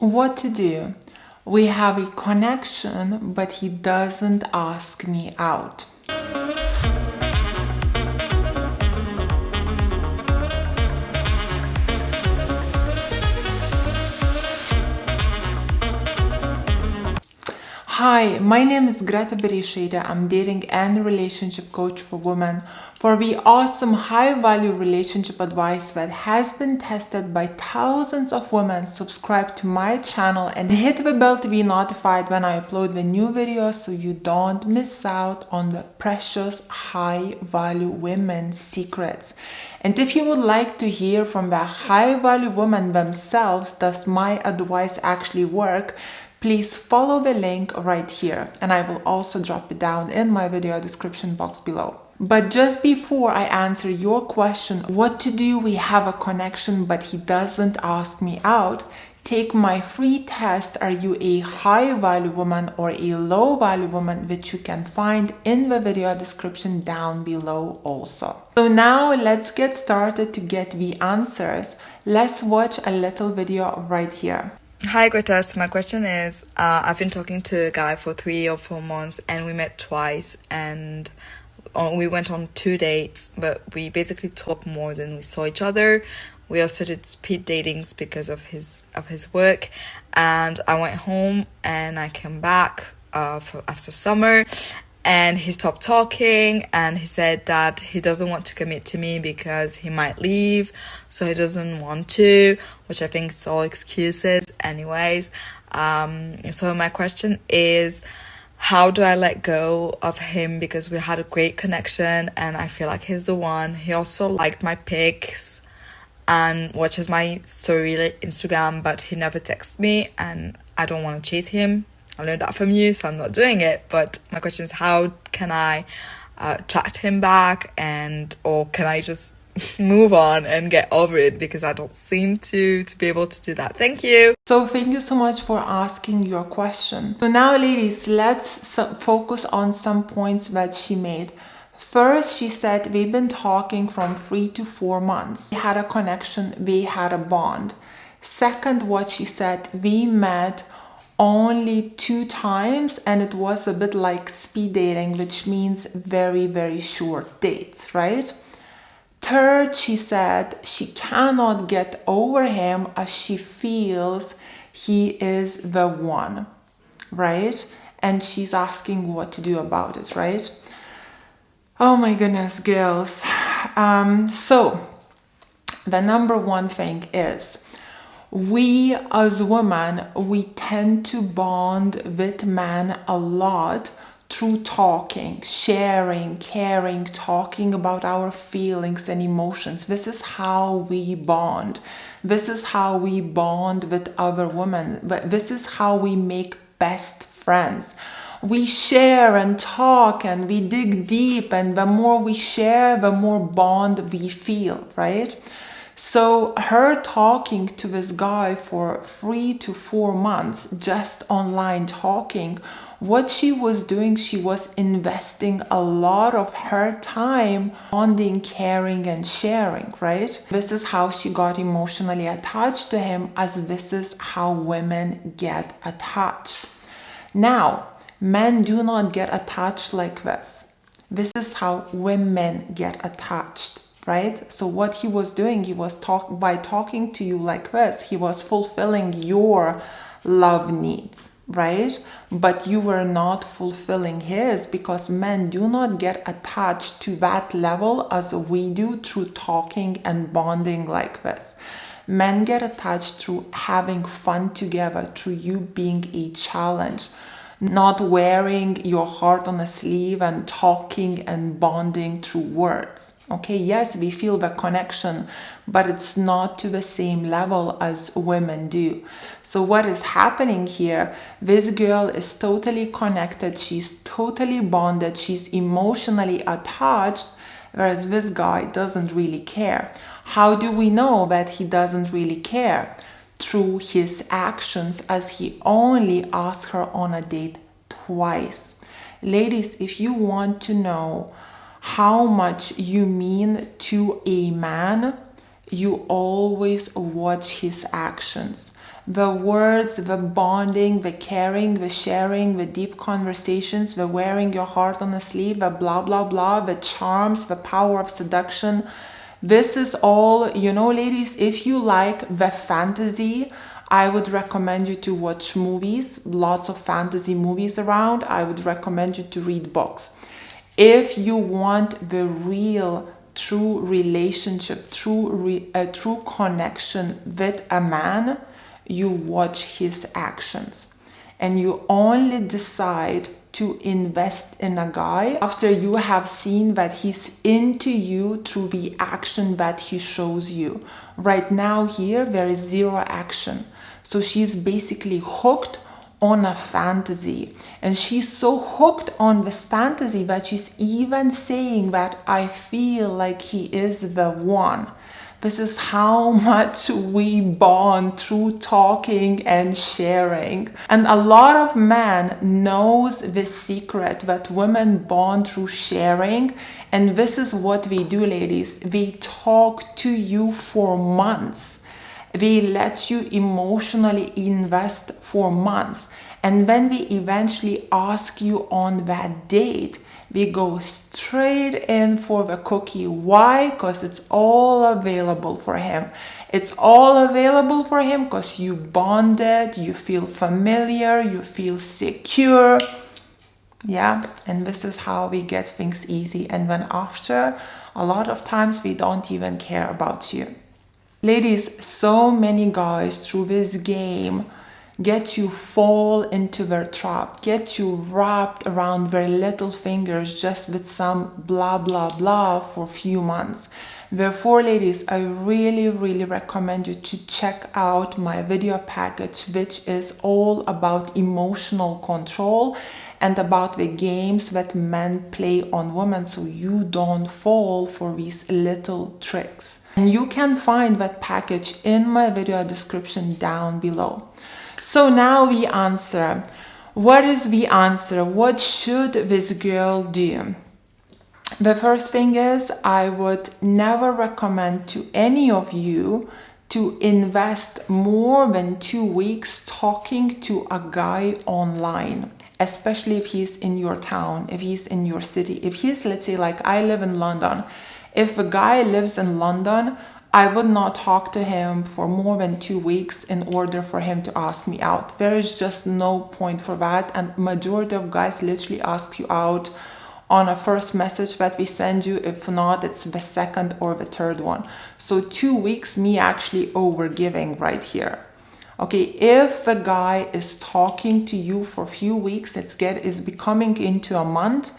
What to do? We have a connection, but he doesn't ask me out. Hi, my name is Greta Bereisaite. I'm dating and relationship coach for women for the awesome high-value relationship advice that has been tested by thousands of women. Subscribe to my channel and hit the bell to be notified when I upload the new videos so you don't miss out on the precious high-value women's secrets. And if you would like to hear from the high-value women themselves, does my advice actually work? Please follow the link right here, and I will also drop it down in my video description box below. But just before I answer your question, what to do? We have a connection, but he doesn't ask me out. Take my free test. Are you a high value woman or a low value woman, which you can find in the video description down below also. So now let's get started to get the answers. Let's watch a little video right here. Hi Greta, so my question is, I've been talking to a guy for 3 or 4 months and we met twice and we went on 2 dates, but we basically talked more than we saw each other. We also did speed datings because of his work, and I went home and I came back after summer. And he stopped talking and he said that he doesn't want to commit to me because he might leave, so he doesn't want to, which I think is all excuses anyways. So my question is, how do I let go of him? Because we had a great connection and I feel like he's the one. He also liked my pics and watches my story Instagram, but he never texts me and I don't want to chase him. I learned that from you, so I'm not doing it. But my question is, how can I attract him back, or can I just move on and get over it, because I don't seem to be able to do that. Thank you. So thank you so much for asking your question. So now, ladies, let's focus on some points that she made. First, she said we've been talking from 3 to 4 months. We had a connection, we had a bond. Second, what she said, we met only 2 times and it was a bit like speed dating, which means very, very short dates, right? Third, she said she cannot get over him as she feels he is the one, right? And she's asking what to do about it, right? Oh my goodness, girls. So the number one thing is, we as women, we tend to bond with men a lot through talking, sharing, caring, talking about our feelings and emotions. This is how we bond. This is how we bond with other women. But this is how we make best friends. We share and talk and we dig deep, and the more we share, the more bond we feel, right? So her talking to this guy for 3 to 4 months, just online talking, what she was doing, she was investing a lot of her time bonding, caring and sharing, right? This is how she got emotionally attached to him, as this is how women get attached. Now, men do not get attached like this. This is how women get attached. Right? So what he was doing, he was by talking to you like this, he was fulfilling your love needs, right? But you were not fulfilling his, because men do not get attached to that level as we do through talking and bonding like this. Men get attached through having fun together, through you being a challenge, not wearing your heart on a sleeve and talking and bonding through words. Okay, yes, we feel the connection, but it's not to the same level as women do. So what is happening here? This girl is totally connected. She's totally bonded. She's emotionally attached, whereas this guy doesn't really care. How do we know that he doesn't really care? Through his actions, as he only asked her on a date twice. Ladies, if you want to know how much you mean to a man, you always watch his actions. The words, the bonding, the caring, the sharing, the deep conversations, the wearing your heart on the sleeve, the blah, blah, blah, the charms, the power of seduction. This is all, you know, ladies, if you like the fantasy, I would recommend you to watch movies, lots of fantasy movies around. I would recommend you to read books. If you want the real, true relationship, true connection with a man, you watch his actions. And you only decide to invest in a guy after you have seen that he's into you through the action that he shows you. Right now here, there is zero action. So she's basically hooked on a fantasy. And she's so hooked on this fantasy that she's even saying that I feel like he is the one. This is how much we bond through talking and sharing. And a lot of men knows this secret that women bond through sharing. And this is what we do, ladies. We talk to you for months. We let you emotionally invest for months. And when we eventually ask you on that date, we go straight in for the cookie. Why? Because it's all available for him. It's all available for him because you bonded, you feel familiar, you feel secure. Yeah, and this is how we get things easy. And then after, a lot of times we don't even care about you. Ladies, so many guys through this game get you fall into their trap, get you wrapped around their little fingers just with some blah, blah, blah for a few months. Therefore, ladies, I really, really recommend you to check out my video package, which is all about emotional control and about the games that men play on women so you don't fall for these little tricks. And you can find that package in my video description down below. So now we answer. What is the answer? What should this girl do? The first thing is, I would never recommend to any of you to invest more than 2 weeks talking to a guy online, especially if he's in your town, if he's in your city. If he's, let's say, like I live in London. If a guy lives in London, I would not talk to him for more than 2 weeks in order for him to ask me out. There is just no point for that. And majority of guys literally ask you out on a first message that we send you. If not, it's the second or the third one. So 2 weeks, me actually overgiving right here. Okay, if a guy is talking to you for a few weeks, is becoming into a month,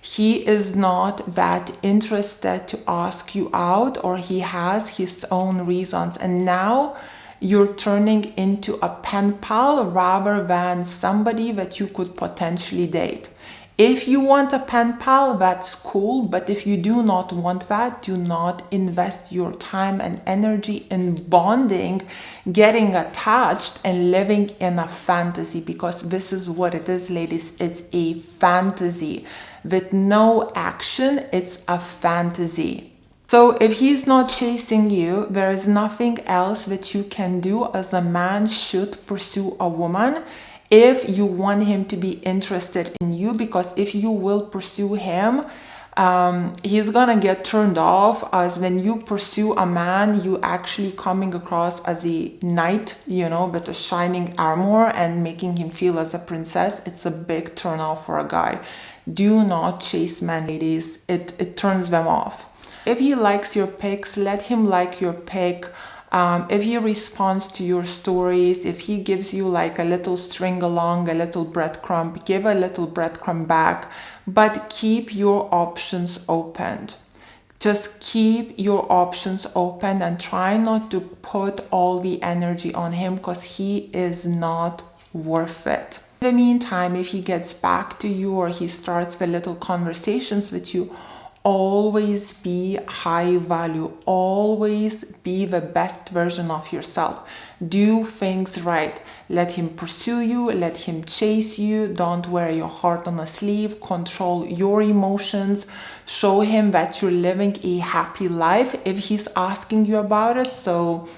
he is not that interested to ask you out, or he has his own reasons. And now you're turning into a pen pal rather than somebody that you could potentially date. If you want a pen pal, that's cool. But if you do not want that, do not invest your time and energy in bonding, getting attached, and living in a fantasy, because this is what it is, ladies. It's a fantasy. With no action, it's a fantasy. So if he's not chasing you, there is nothing else that you can do as a man should pursue a woman if you want him to be interested in you. Because if you will pursue him, he's gonna get turned off, as when you pursue a man, you actually coming across as a knight, you know, with a shining armor and making him feel as a princess. It's a big turn off for a guy. Do not chase men, ladies. It turns them off. If he likes your pics, let him like your pic. If he responds to your stories, if he gives you like a little string along, a little breadcrumb, give a little breadcrumb back, but keep your options open. Just keep your options open and try not to put all the energy on him, because he is not worth it. In the meantime, if he gets back to you or he starts the little conversations with you, always be high value. Always be the best version of yourself. Do things right. Let him pursue you. Let him chase you. Don't wear your heart on a sleeve. Control your emotions. Show him that you're living a happy life if he's asking you about it. So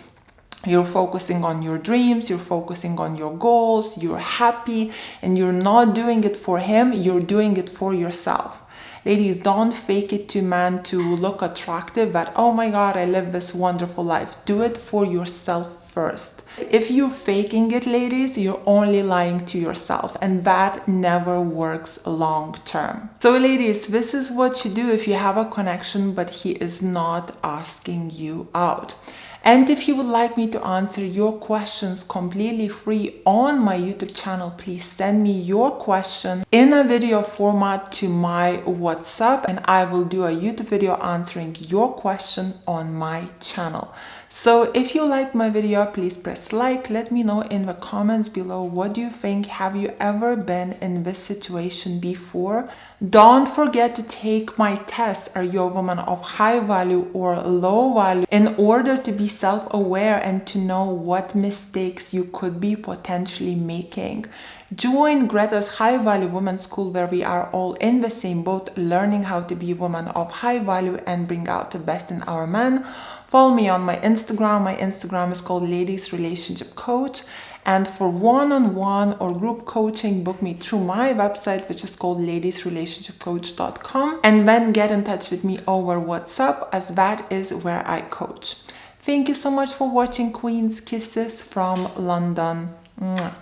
You're focusing on your dreams, you're focusing on your goals, you're happy, and you're not doing it for him, you're doing it for yourself. Ladies, don't fake it to man to look attractive, that, oh my God, I live this wonderful life. Do it for yourself first. If you're faking it, ladies, you're only lying to yourself, and that never works long term. So ladies, this is what you do if you have a connection, but he is not asking you out. And if you would like me to answer your questions completely free on my YouTube channel, please send me your question in a video format to my WhatsApp, and I will do a YouTube video answering your question on my channel. So if you like my video, please press like. Let me know in the comments below, what do you think? Have you ever been in this situation before? Don't forget to take my test. Are you a woman of high value or low value? In order to be self-aware and to know what mistakes you could be potentially making. Join Greta's High Value Women School, where we are all in the same boat, learning how to be women of high value and bring out the best in our men. Follow me on my Instagram. My Instagram is called Ladies Relationship Coach. And for one-on-one or group coaching, book me through my website, which is called ladiesrelationshipcoach.com. And then get in touch with me over WhatsApp, as that is where I coach. Thank you so much for watching, Queens. Kisses from London. Mwah.